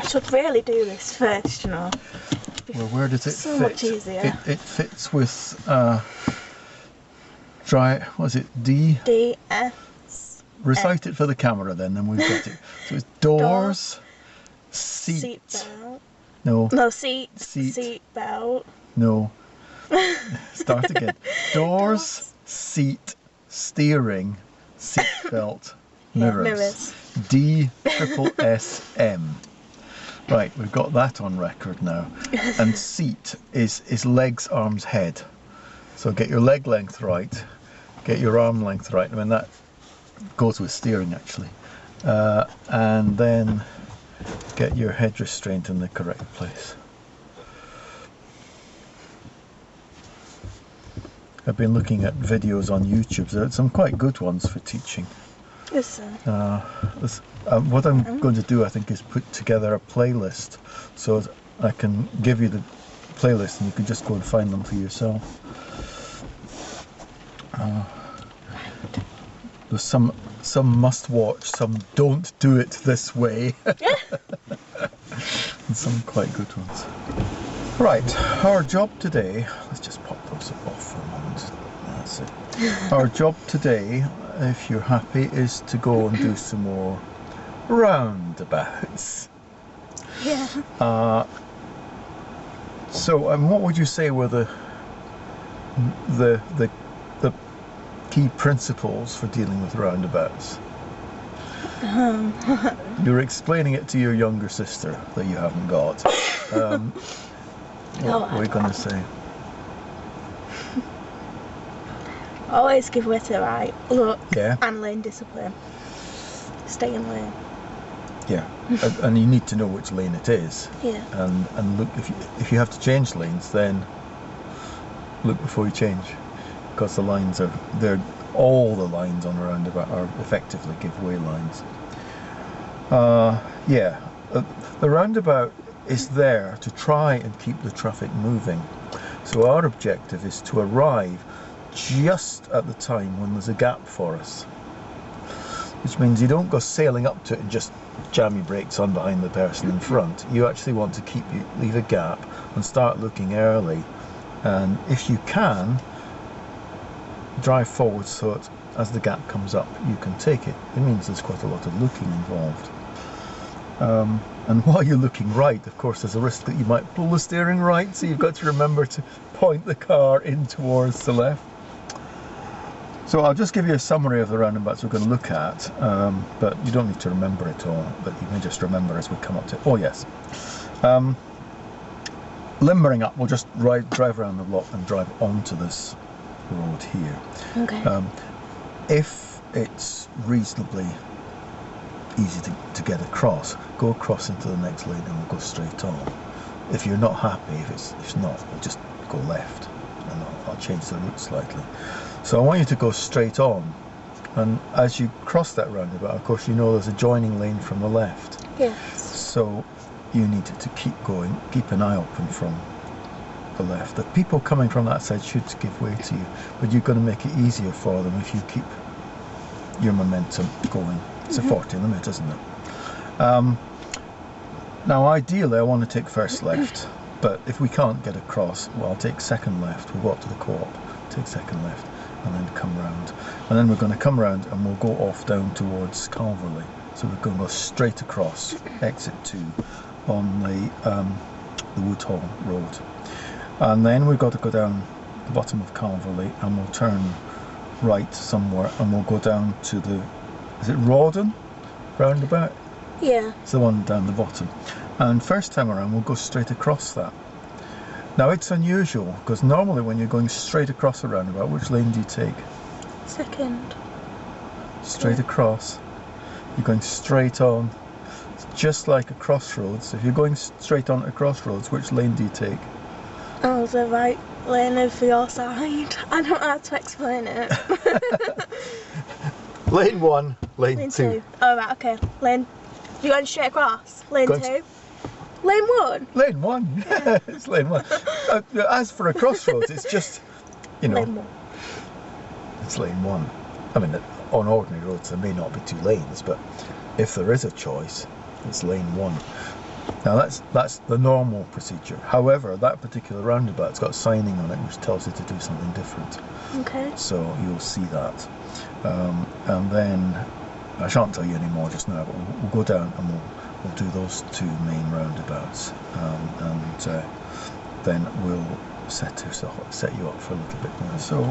should really do this first, you know. Well, where does it so fit? Much easier. It fits with was it D? D-S. Recite it for the camera then we've got it. So it's doors, seat. Seatbelt. No. No, seat. Seat. Seatbelt. No. Start again. Doors, seat, steering, seatbelt, mirrors. Yeah, mirrors. D-triple-S-M. Right, we've got that on record now. And seat is legs, arms, head. So get your leg length right, get your arm length right. I mean, that goes with steering actually. And then get your head restraint in the correct place. I've been looking at videos on YouTube. There are some quite good ones for teaching. Yes, sir. What I'm going to do, I think, is put together a playlist so I can give you the playlist and you can just go and find them for yourself. There's some must watch, some don't do it this way, and some quite good ones. Right, our job today, let's just pop those off for a moment. That's it. Our job today, if you're happy, is to go and do some more roundabouts. Yeah. So, what would you say were the key principles for dealing with roundabouts? You're explaining it to your younger sister that you haven't got. What are we going to say? Always give way to the right. Look. Yeah. And lane discipline. Stay in lane. Yeah. And you need to know which lane it is. Yeah. And look, if you have to change lanes, then look before you change, because the lines all the lines on a roundabout are effectively giveaway lines. The roundabout is there to try and keep the traffic moving. So our objective is to arrive just at the time when there's a gap for us, which means you don't go sailing up to it and just jam your brakes on behind the person in front. You actually want to leave a gap and start looking early, and if you can, drive forward so that as the gap comes up you can take it. It means there's quite a lot of looking involved. And while you're looking right, of course, there's a risk that you might pull the steering right, so you've got to remember to point the car in towards the left. So I'll just give you a summary of the roundabouts we're going to look at, but you don't need to remember it all, but you may just remember as we come up to it. Oh yes. Limbering up, we'll just drive around the block and drive onto this road here. Okay. If it's reasonably easy to get across, go across into the next lane and we'll go straight on. If you're not happy, if not, we'll just go left and I'll change the route slightly. So I want you to go straight on, and as you cross that roundabout, of course, you know there's a joining lane from the left. Yes. So you need to keep going, keep an eye open from the left. The people coming from that side should give way to you, but you're going to make it easier for them if you keep your momentum going. It's a 40 limit, isn't it? Now ideally I want to take first left, but if we can't get across, well, I'll take second left. We'll go up to the co-op, take second left, and then come round. And then we're going to come round and we'll go off down towards Calverley. So we're going to go straight across, exit 2, on the Woodhall Road. And then we've got to go down the bottom of Calverley and we'll turn right somewhere and we'll go down to the, is it Rawdon roundabout? Yeah. It's the one down the bottom. And first time around we'll go straight across that. Now it's unusual because normally when you're going straight across a roundabout, which lane do you take? Second. Straight across. You're going straight on. It's just like a crossroads. If you're going straight on a crossroads, which lane do you take? Oh, the right lane over your side. I don't know how to explain it. Lane 1, lane 2. Oh, right, okay. Lane. You're going straight across? Lane 2? Lane 1? Lane 1. Yeah. It's lane 1. As for a crossroads, it's just, you know. Lane 1. It's lane 1. I mean, on ordinary roads there may not be 2 lanes, but if there is a choice, it's lane 1. Now that's the normal procedure. However, that particular roundabout's got a signing on it which tells you to do something different. Okay. So you'll see that. And then, I shan't tell you any more just now, but we'll go down and we'll do those two main roundabouts. And then we'll set you up for a little bit more. So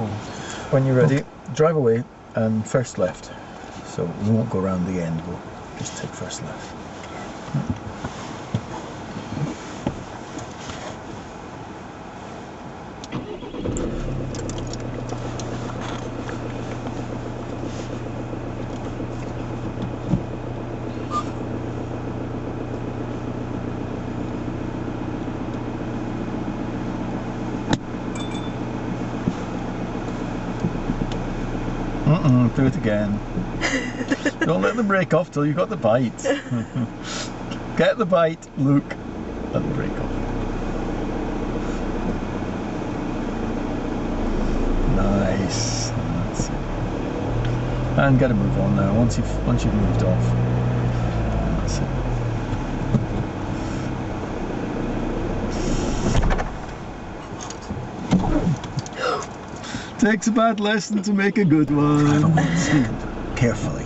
when you're ready, drive away and first left. So we won't go around the end, we'll just take first left. Do it again. Don't let the brake off till you got the bite. Get the bite, look, let the brake off. Nice. That's it. And get a move on now. Once you've moved off. That's it. Takes a bad lesson to make a good one. Carefully.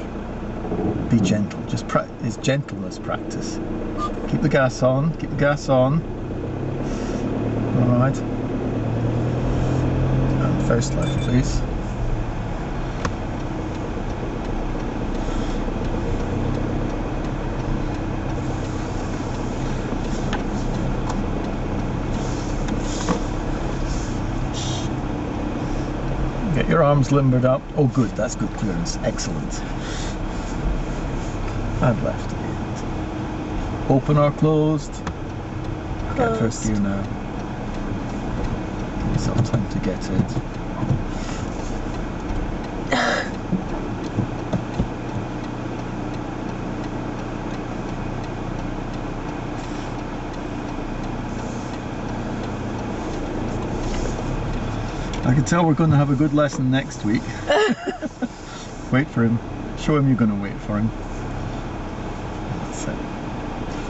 Be gentle. Just it's gentleness practice. Keep the gas on. Keep the gas on. All right. And first left, please. Get your arms limbered up. Oh good, that's good clearance. Excellent. And left at the end. Open or closed? Get first gear now. Give yourself time to get it. I can tell we're going to have a good lesson next week. Wait for him. Show him you're going to wait for him. That's it.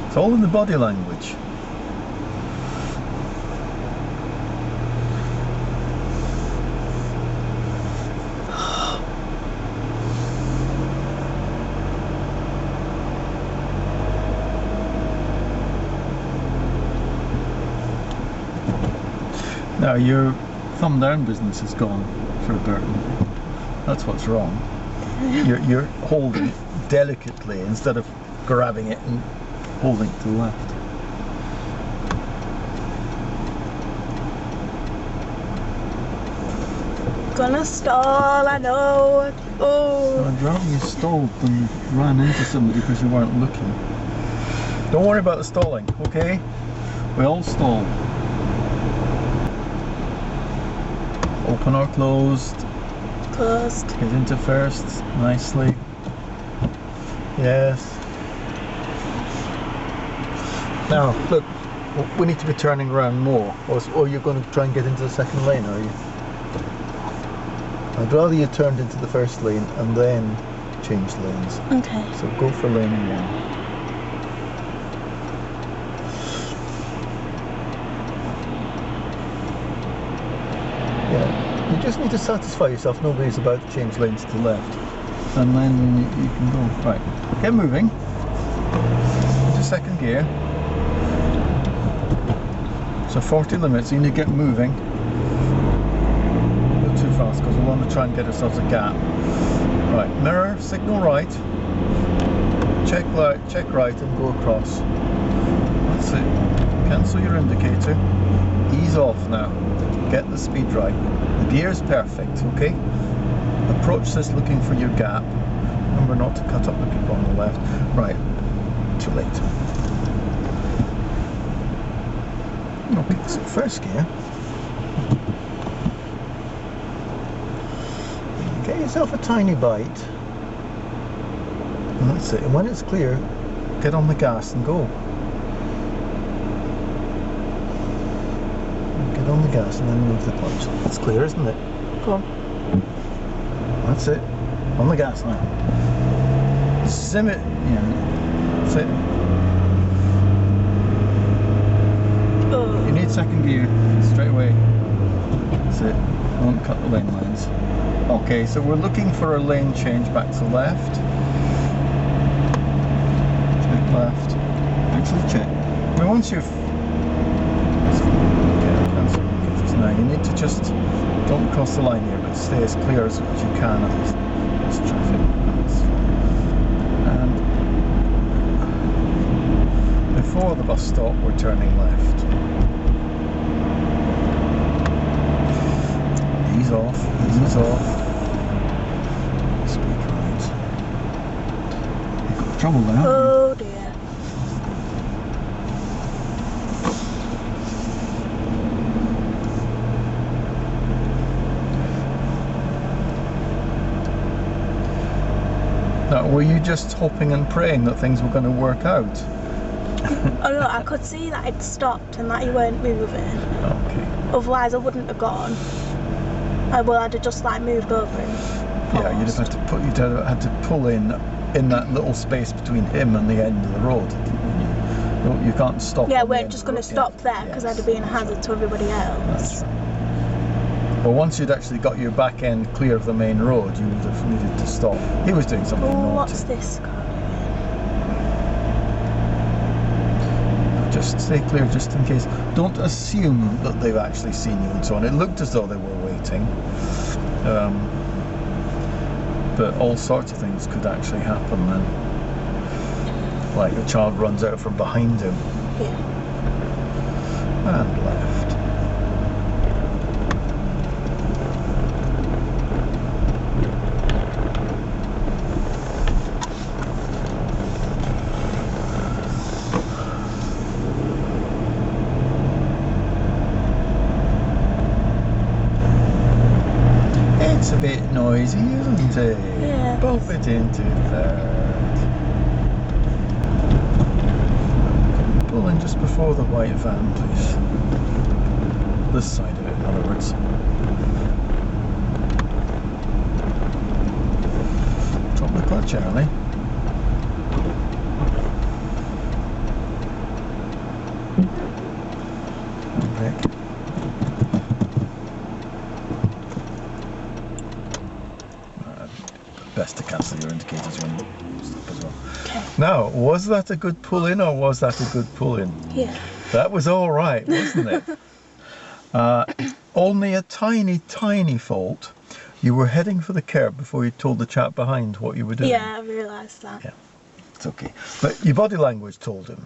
It's all in the body language. Now your thumb down business is gone for Burton. That's what's wrong. You're holding it delicately instead of grabbing it and holding it to the left. Gonna stall, I know. Oh. I'd rather you stalled than ran into somebody because you weren't looking. Don't worry about the stalling, okay? We all stall. Open or closed? Closed. Get into first, nicely. Yes. Now, look, we need to be turning around more. Or you're going to try and get into the second lane, are you? I'd rather you turned into the first lane and then change lanes. Okay. So go for lane 1. You just need to satisfy yourself nobody's about to change lanes to the left, and then you can go. Right, get moving into second gear. So 40 limits, you need to get moving. Not too fast because we want to try and get ourselves a gap. Right, mirror, signal right, check right and go across. That's it. Cancel your indicator, ease off now, get the speed right. The gear is perfect, okay? Approach this looking for your gap. Remember not to cut up the people on the left. Right, too late. Okay, so first gear. Get yourself a tiny bite. And that's it. And when it's clear, get on the gas and go. Get on the gas and then move the clutch. It's clear, isn't it? Go on. That's it. On the gas now. Sim it. Yeah. That's it. second gear, straight away. That's it. Don't cut the lane lines. Okay, so we're looking for a lane change back to left. Check left. Actually check. I mean, once you've... Now you need to just don't cross the line here, but stay as clear as you can of this traffic. And before the bus stop, we're turning left. Ease off, ease off. Speed right. You've got trouble now. Oh dear. Now, were you just hoping and praying that things were going to work out? Oh no, I could see that it stopped and that you weren't moving. Okay. Otherwise I wouldn't have gone. I'd have just like moved over and paused. Yeah, you'd have had to pull in that little space between him and the end of the road. You can't stop. Yeah, we're just going to stop there because I'd have been a hazard to everybody else. That's right. Well, once you'd actually got your back end clear of the main road, you would have needed to stop. He was doing something naughty. What's this car doing? Just stay clear, just in case. Don't assume that they've actually seen you and so on. It looked as though they were waiting. But all sorts of things could actually happen then. Like the child runs out from behind him. Yeah. And left. It's a bit noisy, isn't it? Yeah. Bump it into that. Pull in just before the white van, please. This side of it, in other words. Drop the clutch early. Brake. Best to cancel your indicators when you stop as well. Okay. Now, was that a good pull-in or was that a good pull-in? Yeah. That was all right, wasn't it? Only a tiny, tiny fault. You were heading for the curb before you told the chap behind what you were doing. Yeah, I realised that. Yeah, it's okay. But your body language told him,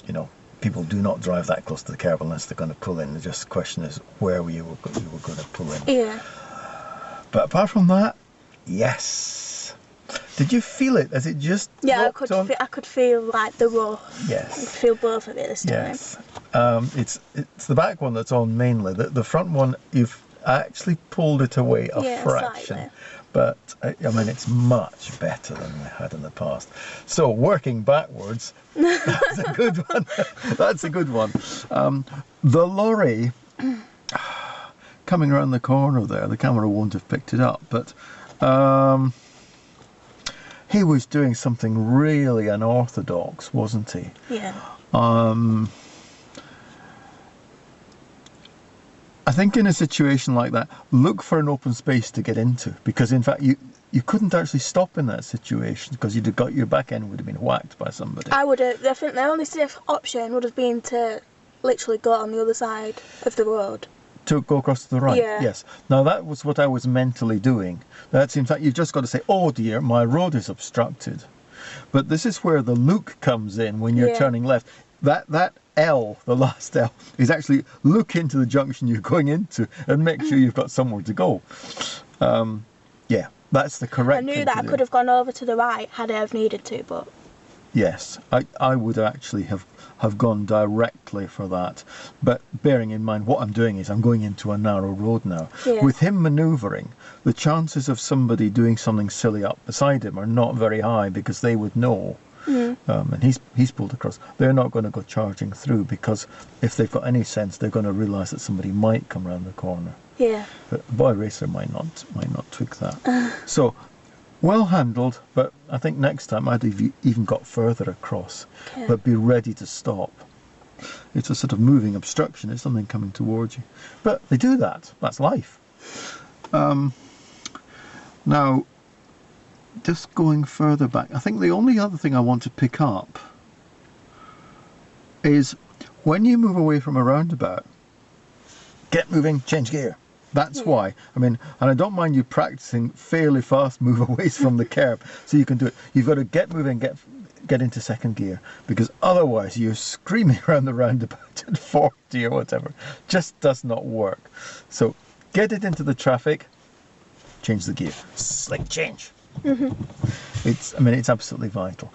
you know, people do not drive that close to the curb unless they're going to pull in. The just question is where you were going to pull in. Yeah. But apart from that, yes. Did you feel it as it just Yeah, I dropped on? I could feel like the rough. Yes. I could feel both of it this time. Yes. It's the back one that's on mainly. The front one, you've actually pulled it away a fraction. Slightly. But I mean, it's much better than we had in the past. So working backwards, that's a good one. That's a good one. The lorry coming around the corner there, the camera won't have picked it up, but he was doing something really unorthodox, wasn't he? Yeah. I think in a situation like that, look for an open space to get into, because in fact you couldn't actually stop in that situation because you'd have got your back end would have been whacked by somebody. I think the only safe option would have been to literally go on the other side of the road. To go across to the right, Yeah. yes. Now that was what I was mentally doing. That seems like you've just got to say, oh dear, my road is obstructed. But this is where the look comes in when you're turning left. That L, the last L, is actually look into the junction you're going into and make sure you've got somewhere to go. Yeah, that's the correct thing I knew that I could have gone over to the right had I have needed to, but... Yes, I would actually have gone directly for that. But bearing in mind what I'm doing is I'm going into a narrow road now. Yeah. With him manoeuvring, the chances of somebody doing something silly up beside him are not very high because they would know. And he's pulled across. They're not going to go charging through because if they've got any sense, they're going to realise that somebody might come round the corner. Yeah. But the boy racer might not tweak that. So, well handled, but I think next time I'd have even got further across. Okay. But be ready to stop. It's a sort of moving obstruction. It's something coming towards you. But they do that. That's life. Now, just going further back, I think the only other thing I want to pick up is when you move away from a roundabout, get moving, change gear. That's why. I mean, and I don't mind you practicing fairly fast move away from the curb, so you can do it. You've got to get moving, get into second gear, because otherwise you're screaming around the roundabout at 40 or whatever. Just does not work. So get it into the traffic, change the gear. Slick change. I mean, it's absolutely vital.